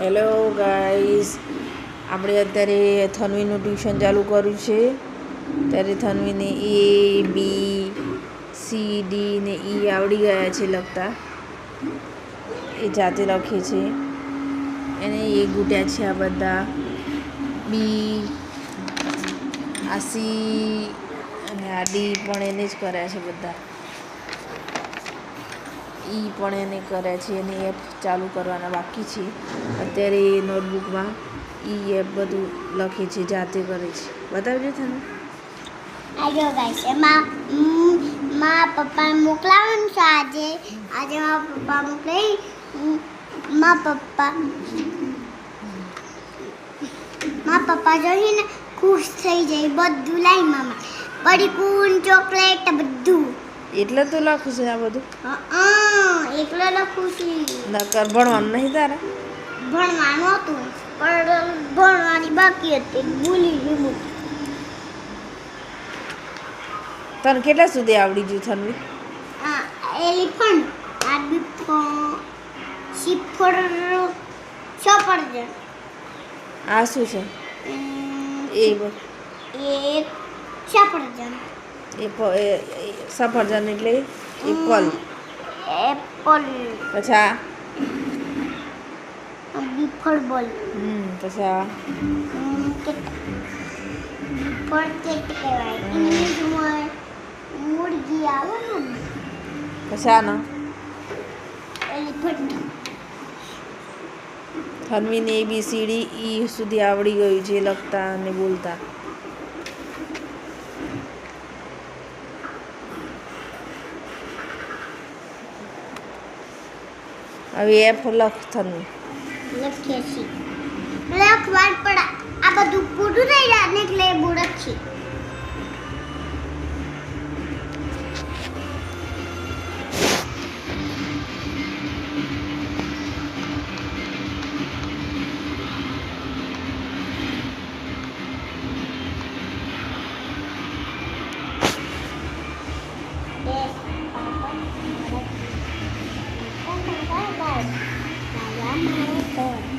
Hello guys, આપણે અત્યારે થનવીનું tuition ચાલુ કર્યું છે. ત્યારે થનવીને એ બી સી ડી ને ઈ આવડી ગયા છે લખતા. એ જાતે લખે છે. એને એ ગુટ્યા છે આ બધા. બી આ સી અને આ ડી પણ એને જ કર્યા છે બધા. ઈ પણ એને કરે છે અને એફ ચાલુ કરવાના બાકી છે. અત્યારે એ નોટબુકમાં ઈ એફ બધું લખે છે, જાતે કરે છે. બતાવજો તને. આજો ગાઈસ, એમાં પપ્પા મોકલાવાનું છે આજે મારા પપ્પા મોકલાઈ. મારા પપ્પા જોઈને ખુશ થઈ જાય. બધું લાઈ મામા, પડીકું, ચોકલેટ બધું. એટલે તો લખું છે આ બધું. એકલો લખું છું. નકર ભણવાનું નહીં તારે? ભણવાનું હતું પણ ભણવાની બાકી હતી, ભૂલી ગયું. તને કેટલા સુધી આવડી ગયું થનવી? એલિફન્ટ, સફરજન. આ શું છે? એક સફરજન. સફરજન એટલે એપલ. પછી આ બીફળ બોલ. પછી આ કહેવાય ઇંગ્લિશમાં મુરગી આવે ને. પછી આનો એલિફન્ટ. થનવીને ABCD ઈ સુધી આવડી ગયું છે લખતા અને બોલતા. હવે એફ લખ થનવી. લખીએ છીએ. લખવા પડે. આ બધું પૂરું થઈ જાય ને એટલે બહુ લખીએ. Bye.